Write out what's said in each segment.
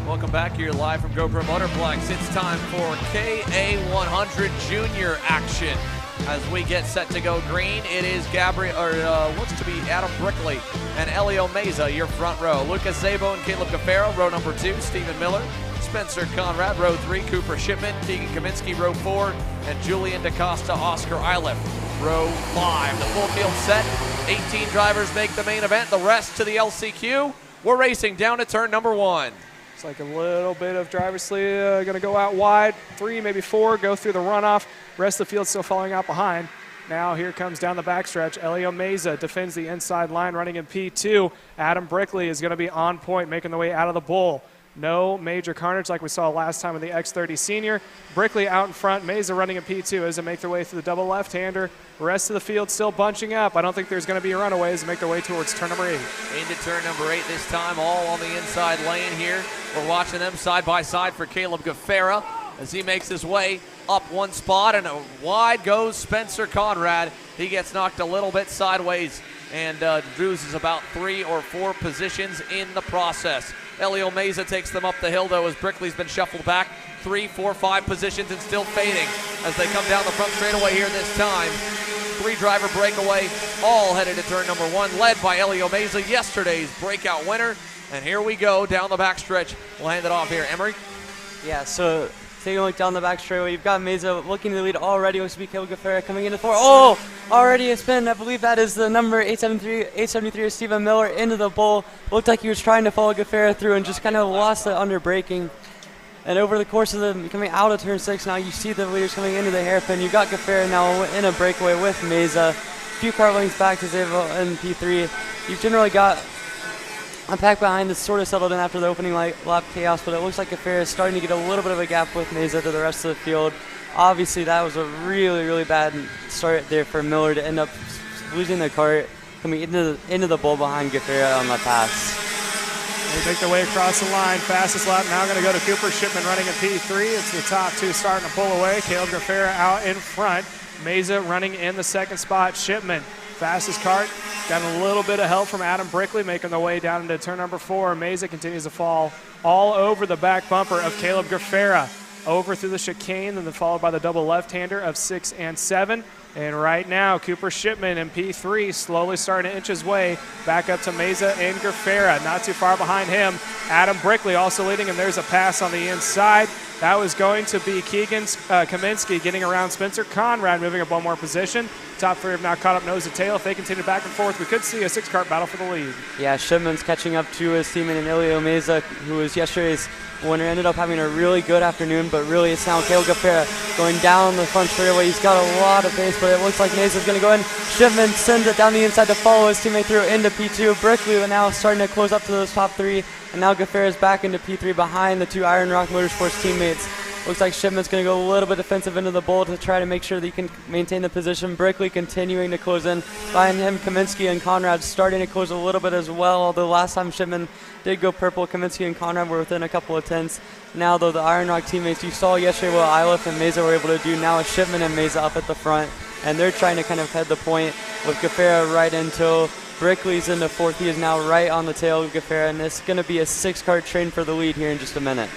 Welcome back here live from GoPro Motorplex. It's time for KA100 Junior action. As we get set to go green, it is looks to be Adam Brickley and Elio Meza, your front row. Lucas Zabo and Caleb Gaffaro, row number 2. Stephen Miller, Spencer Conrad, row 3. Cooper Shipman, Keegan Kaminsky, row 4. And Julian DaCosta, Oscar Iliff, row 5. The full field set. 18 drivers make the main event. The rest to the LCQ. We're racing down to turn number 1. It's like a little bit of driver sleeve going to go out wide. 3, maybe 4, go through the runoff. Rest of the field still following out behind. Now here comes down the backstretch. Elio Meza defends the inside line, running in P2. Adam Brickley is going to be on point, making the way out of the bull. No major carnage like we saw last time in the X30 Senior. Brickley out in front. Meza running in P2 as they make their way through the double left-hander. The rest of the field still bunching up. I don't think there's going to be a runaway as they make their way towards turn number 8. Into turn number 8 this time, all on the inside lane here. We're watching them side by side for Caleb Gaffaro as he makes his way up one spot, and wide goes Spencer Conrad. He gets knocked a little bit sideways and loses about 3 or 4 positions in the process. Elio Meza takes them up the hill, though, as Brickley's been shuffled back 3, 4, 5 positions and still fading as they come down the front straightaway here this time. 3-driver breakaway, all headed to turn number 1, led by Elio Meza, yesterday's breakout winner. And here we go down the backstretch. We'll hand it off here. Emery? Yeah, so taking a look down the back straightaway, you've got Meza looking to lead already. Looks to be Caleb Gaffaro coming into 4. Oh, already a spin. I believe that is the number 873 of Stephen Miller into the bull. Looked like he was trying to follow Gaffaro through and just kind of lost it under braking. And over the course of them coming out of turn 6, now you see the leaders coming into the hairpin. You've got Gaffaro now in a breakaway with Meza. A few car lengths back to Zavo in P3. You've generally got a pack behind that's sort of settled in after the opening lap chaos, but it looks like Gaffaro is starting to get a little bit of a gap with Meza to the rest of the field. Obviously, that was a really, really bad start there for Miller to end up losing the kart, coming into the bull behind Gaffaro on the pass. They make their way across the line. Fastest lap now going to go to Cooper Shipman running in P3. It's the top 2 starting to pull away. Caleb Gaffaro out in front. Meza running in the second spot. Shipman, fastest kart. Got a little bit of help from Adam Brickley making their way down into turn number 4. Meza continues to fall all over the back bumper of Caleb Gaffaro. Over through the chicane, then followed by the double left-hander of 6 and 7. And right now, Cooper Shipman in P3 slowly starting to inch his way back up to Meza and Gaffaro. Not too far behind him, Adam Brickley also leading him. There's a pass on the inside. That was going to be Keegan Kaminsky getting around Spencer Conrad, moving up 1 more position. Top 3 have now caught up nose to tail. If they continue back and forth, we could see a 6-kart battle for the lead. Yeah, Shipman's catching up to his teammate in Elio Meza, who was yesterday's winner. Ended up having a really good afternoon, but really it's now Caleb Gaffaro going down the front straightaway. He's got a lot of pace, but it looks like Meza's going to go in. Shipman sends it down the inside to follow his teammate through into P2. Brickley now starting to close up to those top 3, and now Gaffaro's back into P3 behind the 2 Iron Rock Motorsports teammates. Looks like Shipman's going to go a little bit defensive into the bull to try to make sure that he can maintain the position. Brickley continuing to close in. Behind him, Kaminsky and Conrad starting to close a little bit as well, although last time Shipman did go purple, Kaminsky and Conrad were within a couple of tenths. Now, though, the Iron Rock teammates, you saw yesterday what Iliff and Meza were able to do. Now it's Shipman and Meza up at the front, and they're trying to kind of head the point with Gaffaro right until Brickley's into 4th. He is now right on the tail of Gaffaro, and it's going to be a 6-kart train for the lead here in just a minute.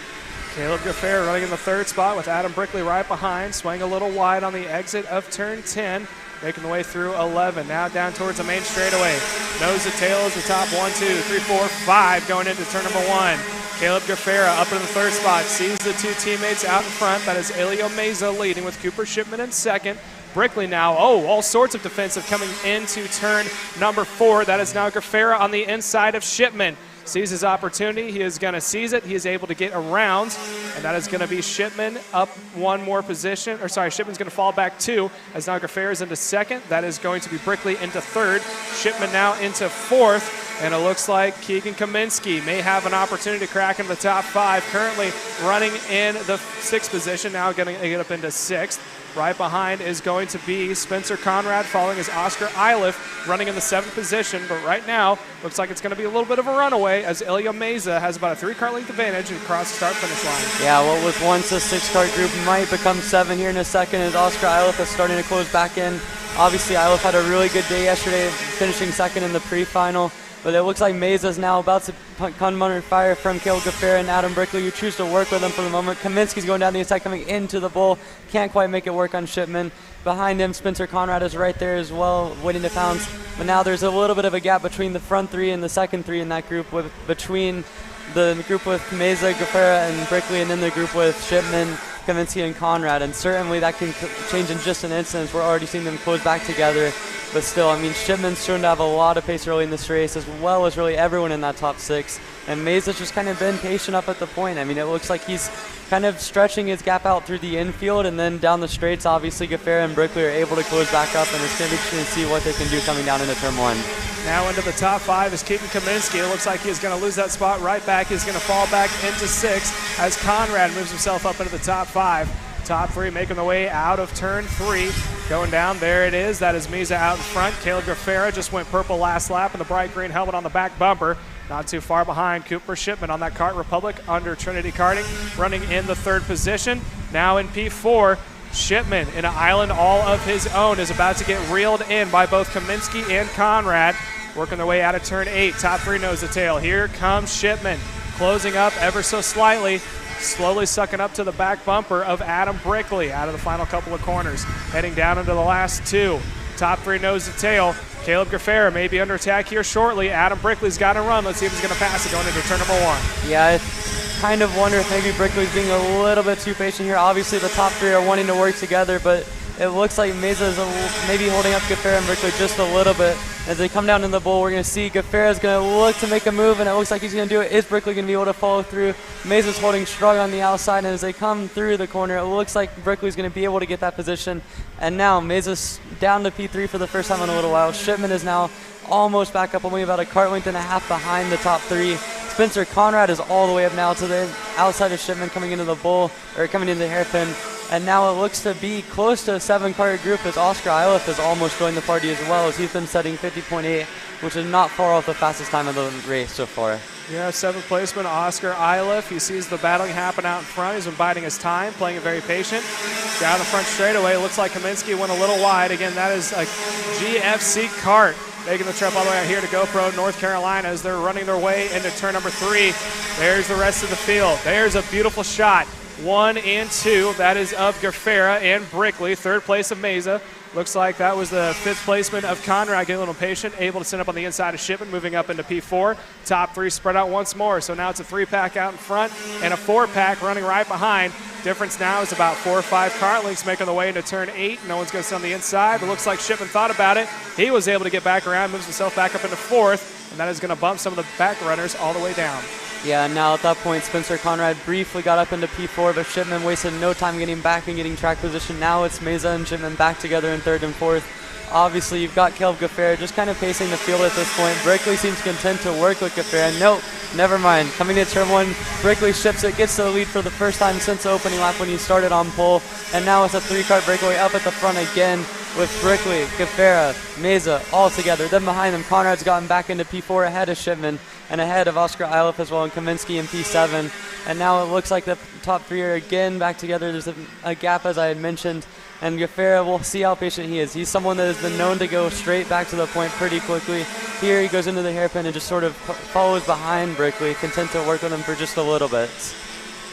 Caleb Gaffaro running in the 3rd spot with Adam Brickley right behind, swaying a little wide on the exit of turn 10, making the way through 11. Now down towards the main straightaway. Nose to tail is the top 1, 2, 3, 4, 5 going into turn number 1. Caleb Gaffaro up in the 3rd spot, sees the 2 teammates out in front. That is Elio Meza leading with Cooper Shipman in 2nd. Brickley now, all sorts of defensive coming into turn number 4. That is now Gaffaro on the inside of Shipman. Sees his opportunity. He is going to seize it. He is able to get around, and that is going to be Shipman up 1 more position. Shipman's going to fall back 2 as now Gaffaro is into 2nd. That is going to be Brickley into 3rd. Shipman now into 4th, and it looks like Keegan Kaminsky may have an opportunity to crack into the top 5. Currently running in the 6th position, now going to get up into 6th. Right behind is going to be Spencer Conrad, following is Oscar Iliff, running in the 7th position. But right now, looks like it's going to be a little bit of a runaway as Elio Meza has about a 3-kart length advantage across the start-finish line. Yeah, what was once a 6-kart group might become 7 here in a second as Oscar Iliff is starting to close back in. Obviously, Iliff had a really good day yesterday, finishing 2nd in the pre-final. but it looks like Mesa's now about to come under fire from Caleb Gaffera and Adam Brickley, who choose to work with him for the moment. Kaminsky's going down the inside, coming into the bull. Can't quite make it work on Shipman. Behind him, Spencer Conrad is right there as well, waiting to pounce. But now there's a little bit of a gap between the front three and the second three in that group, between the group with Mesa, Gaffera, and Brickley, and then the group with Shipman, Kaminsky, and Conrad. And certainly that can change in just an instant. We're already seeing them close back together. But still, I mean, Shipman's shown to have a lot of pace early in this race, as well as really everyone in that top 6. And Mesa's just kind of been patient up at the point. I mean, it looks like he's kind of stretching his gap out through the infield, and then down the straights, obviously, Gaffera and Brickley are able to close back up, and it's going to be interesting to see what they can do coming down into turn 1. Now into the top 5 is Keaton Kaminsky. It looks like he's going to lose that spot right back. He's going to fall back into 6 as Conrad moves himself up into the top 5. Top 3 making the way out of turn 3. Going down, there it is. That is Mesa out in front. Caleb Gaffera just went purple last lap in the bright green helmet on the back bumper. Not too far behind Cooper Shipman on that Kart Republic under Trinity Karting, running in the 3rd position. Now in P4, Shipman in an island all of his own is about to get reeled in by both Kaminsky and Conrad. Working their way out of turn 8. Top 3 nose to tail. Here comes Shipman, closing up ever so slightly. Slowly sucking up to the back bumper of Adam Brickley out of the final couple of corners. Heading down into the last 2. Top 3 nose to tail. Caleb Gaffera may be under attack here shortly. Adam Brickley's got to run. Let's see if he's going to pass it going into turn number 1. Yeah, I kind of wonder if maybe Brickley's being a little bit too patient here. Obviously, the top 3 are wanting to work together, but it looks like Mesa's maybe holding up Gaffera and Brickley just a little bit. As they come down in the bowl, we're going to see Gaffera's going to look to make a move, and it looks like he's going to do it. Is Brickley going to be able to follow through? Mesa's holding strong on the outside, and as they come through the corner, it looks like Brickley's going to be able to get that position. And now Mesa's down to P3 for the first time in a little while. Shipman is now almost back up, only about a kart length and a half behind the top 3. Spencer Conrad is all the way up now to the outside of Shipman, coming into the bowl, or coming into the hairpin. And now it looks to be close to a 7-car group, as Oscar Eilef has almost joined the party as well, as he's been setting 50.8, which is not far off the fastest time of the race so far. Yeah, 7th placeman Oscar Eilef. He sees the battling happen out in front. He's been biding his time, playing it very patient. Down the front straightaway, it looks like Kaminsky went a little wide. Again, that is a GFC kart making the trip all the way out here to GoPro, North Carolina, as they're running their way into turn number 3. There's the rest of the field. There's a beautiful shot. 1 and 2, that is of Gaffera and Brickley. 3rd place of Mesa. Looks like that was the 5th placement of Conrad, getting a little patient, able to send up on the inside of Shipman, moving up into P4. Top 3 spread out once more, so now it's a 3-pack out in front and a 4-pack running right behind. Difference now is about 4 or 5 kart lengths making the way into turn 8. No one's going to sit on the inside. It looks like Shipman thought about it. He was able to get back around, moves himself back up into 4th, and that is going to bump some of the back runners all the way down. Yeah, and now at that point, Spencer Conrad briefly got up into P4, but Shipman wasted no time getting back and getting track position. Now it's Mesa and Shipman back together in 3rd and 4th. Obviously, you've got Caleb Gaffera just kind of pacing the field at this point. Brickley seems content to work with Gaffera. Nope, never mind. Coming into turn 1, Brickley ships it, gets to the lead for the first time since the opening lap when he started on pole. And now it's a 3-kart breakaway up at the front again with Brickley, Gaffera, Mesa all together. Then behind them, Conrad's gotten back into P4 ahead of Shipman and ahead of Oscar Eilef as well, and Kaminsky in P7. And now it looks like the top 3 are again back together. There's a gap, as I had mentioned. And Gaffera, we'll see how patient he is. He's someone that has been known to go straight back to the point pretty quickly. Here he goes into the hairpin and just sort of follows behind Brickley, content to work with him for just a little bit.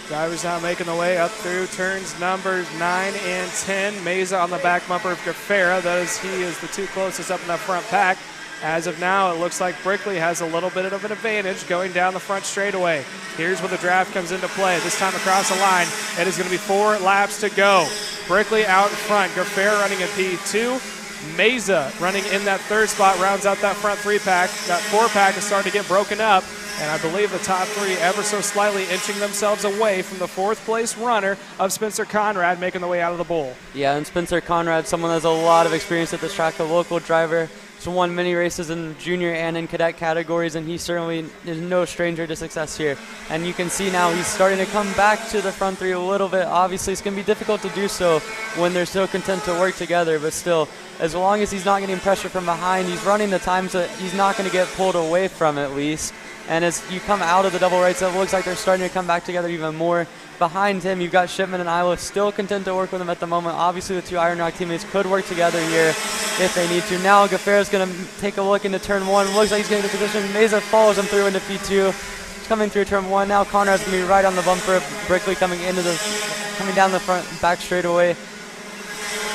Drivers now making the way up through turns numbers 9 and 10. Mesa on the back bumper of Gaffera. He is the 2 closest up in that front pack. As of now, it looks like Brickley has a little bit of an advantage going down the front straightaway. Here's where the draft comes into play. This time across the line, it is going to be 4 laps to go. Brickley out in front. Gaffera running in P2. Mesa running in that 3rd spot rounds out that front 3-pack. That 4-pack is starting to get broken up. And I believe the top 3 ever so slightly inching themselves away from the 4th place runner of Spencer Conrad making the way out of the bowl. Yeah, and Spencer Conrad, someone that has a lot of experience at this track, a local driver. He's won many races in junior and in cadet categories, and he certainly is no stranger to success here. And you can see now he's starting to come back to the front 3 a little bit. Obviously, it's going to be difficult to do so when they're so content to work together, but still, as long as he's not getting pressure from behind, he's running the times that he's not going to get pulled away from at least. And as you come out of the double rights, it looks like they're starting to come back together even more. Behind him, you've got Shipman and Iowa still content to work with him at the moment. Obviously, the two Iron Rock teammates could work together here if they need to. Now, Gafera's going to take a look into turn 1. Looks like he's getting the position. Meza follows him through into P2. He's coming through turn 1. Now, Conrad's going to be right on the bumper. Brickley coming down the front back straightaway.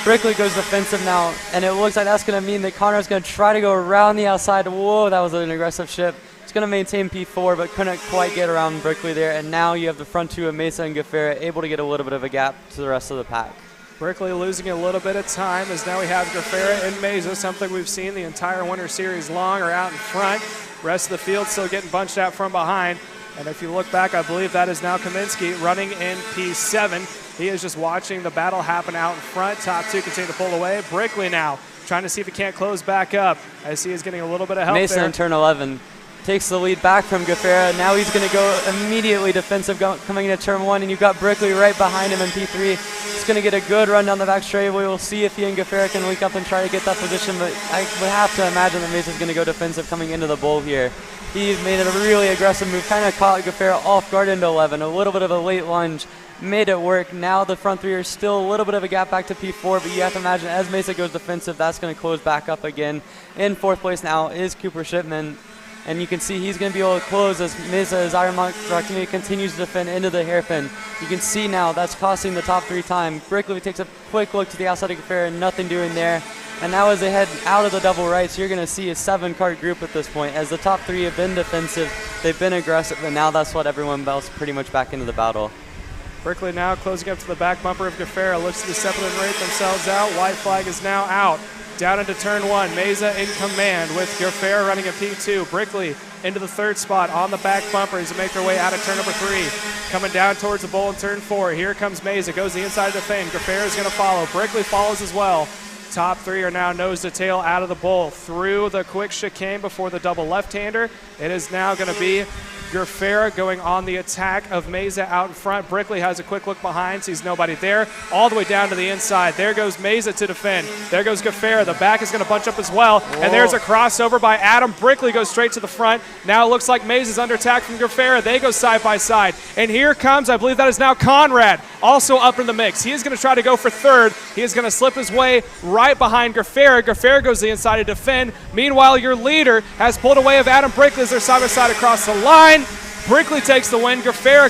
Brickley goes defensive now, and it looks like that's going to mean that Conrad's going to try to go around the outside. Whoa, that was an aggressive ship. He's going to maintain P4, but couldn't quite get around Brickley there. And now you have the front two of Mesa and Gafera able to get a little bit of a gap to the rest of the pack. Brickley losing a little bit of time as now we have Gafera and Mesa, something we've seen the entire Winter Series long, are out in front. Rest of the field still getting bunched out from behind. And if you look back, I believe that is now Kaminsky running in P7. He is just watching the battle happen out in front. Top two continue to pull away. Brickley now trying to see if he can't close back up as he is getting a little bit of help Mesa there. in turn 11 takes the lead back from Gafera. Now he's going to go immediately defensive coming into turn 1, and you've got Brickley right behind him in P3. He's going to get a good run down the back straightaway. We'll see if he and Gafera can link up and try to get that position, but I would have to imagine that Mesa's going to go defensive coming into the bowl here. He's made a really aggressive move, kind of caught Gafera off guard into 11. A little bit of a late lunge, made it work. Now the front three are still a little bit of a gap back to P4, but you have to imagine as Mesa goes defensive, that's going to close back up again. In fourth place now is Cooper Shipman, and you can see he's going to be able to close as Mesa, as Iron Rock teammate, continues to defend into the hairpin. You can see now that's costing the top three time. Brickley takes a quick look to the outside of Gafera, nothing doing there. And now as they head out of the double rights, you're going to see a 7-card group at this point. As the top three have been defensive, they've been aggressive, and now that's what everyone else pretty much back into the battle. Brickley now closing up to the back bumper of Gafera. Looks to step and rate themselves out. White flag is now out. Down into turn 1. Mesa in command with Gafera running a P2. Brickley into the third spot on the back bumper as they make their way out of turn number 3. Coming down towards the bowl in turn 4. Here comes Mesa. Goes the inside of the thing. Gafera is going to follow. Brickley follows as well. Top three are now nose to tail out of the bowl through the quick chicane before the double left-hander. It is now going to be Gafera going on the attack of Mesa out in front. Brickley has a quick look behind, sees nobody there. All the way down to the inside. There goes Mesa to defend. There goes Gafera. The back is going to bunch up as well. Whoa. And there's a crossover by Adam. Brickley goes straight to the front. Now it looks like Mesa's under attack from Gafera. They go side by side. And here comes, I believe that is now Conrad, also up in the mix. He is going to try to go for third. He is going to slip his way right behind Gafera. Gafera goes to the inside to defend. Meanwhile, your leader has pulled away of Adam Brickley as they're side by side across the line. Brickley takes the win. Gafera